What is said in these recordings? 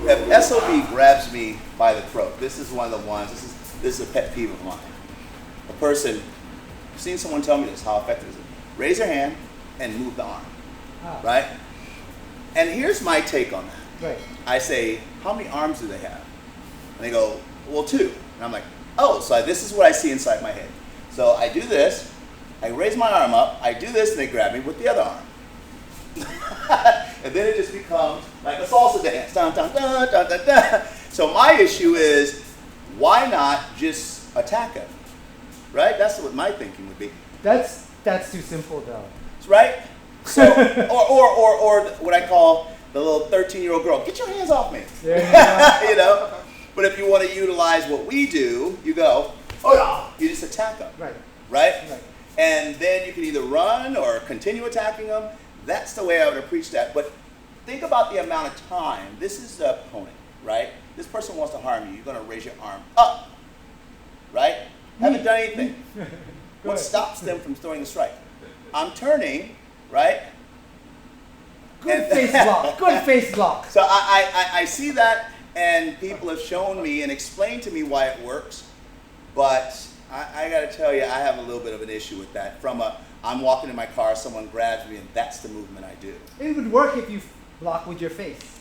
if S.O.V grabs me by the throat, this is one of the ones, this is a pet peeve of mine. A person, I've seen someone tell me this, how effective is it? Raise your hand and move the arm, right? And here's my take on that. Right. I say, how many arms do they have? And they go, well, 2. And I'm like, oh, so this is what I see inside my head. So I do this, I raise my arm up, I do this, and they grab me with the other arm. And then it just becomes like a salsa dance. Dun, dun, dun, dun, dun, dun. So my issue is, why not just attack him? Right? That's what my thinking would be. That's too simple though. Right? So, or what I call the little 13-year-old girl, get your hands off me. Yeah. You know? But if you want to utilize what we do, you go, oh yeah, you just attack them. Right. Right? Right. And then you can either run or continue attacking them. That's the way I would approach that. But think about the amount of time. This is the opponent, right? This person wants to harm you. You're going to raise your arm up, right? Haven't done anything. What stops them from throwing a strike? I'm turning, right? Good face block. Good face block. So I see that, and people have shown me and explained to me why it works. But I got to tell you, I have a little bit of an issue with that. I'm walking in my car, someone grabs me, and that's the movement I do. It would work if you block with your face.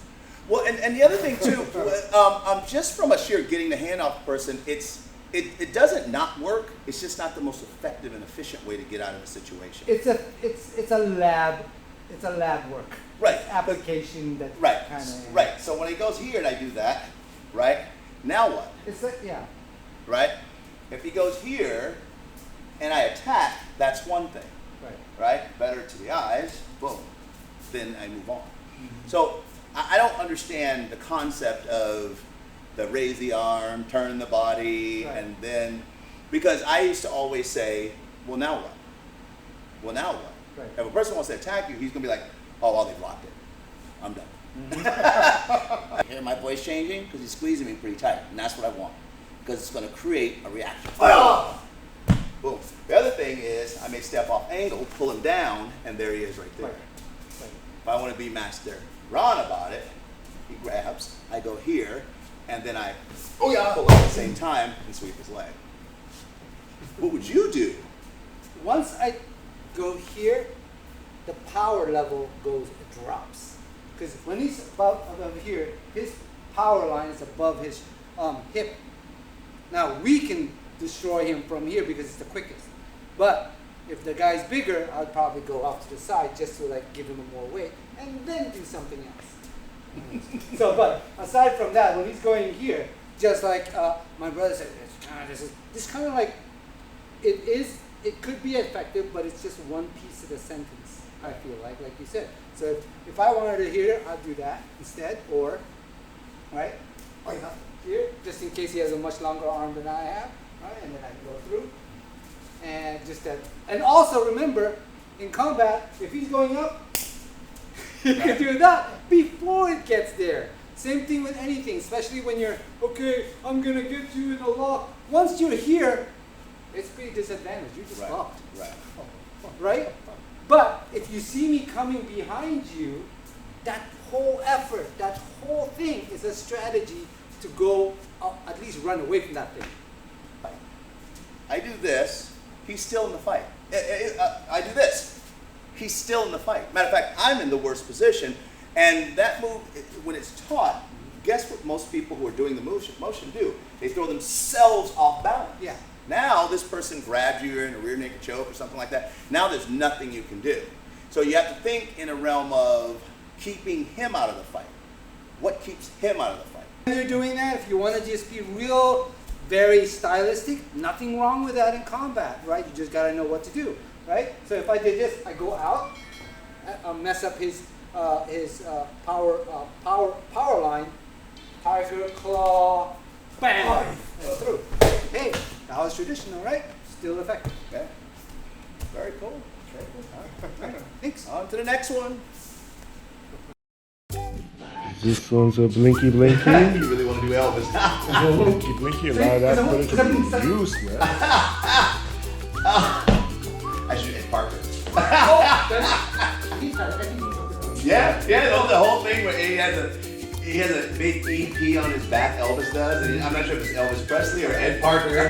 Well, and the other thing too, just from a sheer getting the hand off the person, it doesn't not work. It's just not the most effective and efficient way to get out of a situation. It's a lab work. Right. It's application that Right. kind of. Right. So when he goes here and I do that, right? Now what? It's like, yeah. Right. If he goes here and I attack, that's one thing. Right. Right? Better to the eyes. Boom. Then I move on. Mm-hmm. So I don't understand the concept of the raise the arm, turn the body, right. And then, because I used to always say, well, now what? Well, now what? Right. If a person wants to attack you, he's going to be like, oh, well, they blocked it. I'm done. Mm-hmm. Hear my voice changing? Because he's squeezing me pretty tight, and that's what I want. Because it's going to create a reaction. Oh! Boom. The other thing is, I may step off angle, pull him down, and there he is right there. Right. Right. If I want to be Master Ron about it, he grabs, I go here, and then I pull at the same time and sweep his leg. What would you do? Once I go here, the power level drops. Because when he's above here, his power line is above his hip. Now we can destroy him from here because it's the quickest. But if the guy's bigger, I'd probably go off to the side just to like give him more weight and then do something else. So, but aside from that, when he's going here, just like my brother said, this kind of like, it could be effective, but it's just one piece of the sentence, I feel like you said. So if I wanted to hear, I'd do that instead, or, right, here, just in case he has a much longer arm than I have, right, and then I can go through, and just that. And also remember, in combat, if he's going up, you can do that before it gets there. Same thing with anything, especially when you're, okay, I'm going to get you in a lock. Once you're here, it's pretty disadvantaged. You're just locked. Right. Right? But if you see me coming behind you, that whole effort, that whole thing is a strategy to go, at least run away from that thing. I do this, he's still in the fight. I do this. He's still in the fight. Matter of fact, I'm in the worst position, and that move, when it's taught, guess what most people who are doing the motion do? They throw themselves off balance. Yeah. Now this person grabs you in a rear naked choke or something like that. Now there's nothing you can do. So you have to think in a realm of keeping him out of the fight. What keeps him out of the fight? When you're doing that, if you want to just be real, very stylistic, nothing wrong with that in combat, right? You just got to know what to do. Right? So if I did this, I go out, mess up his power line, tiger claw, bam, and through. Hey, that was traditional, right? Still effective. Okay. Very cool. Very cool. All right. Thanks. On to the next one. This one's a blinky blinky. You really want to do Elvis? Blinky blinky, allow that put it to use, man. I should hit Parker. Oh, Yeah, the whole thing where he he has a big EP on his back, Elvis does, and I'm not sure if it's Elvis Presley or Ed Parker.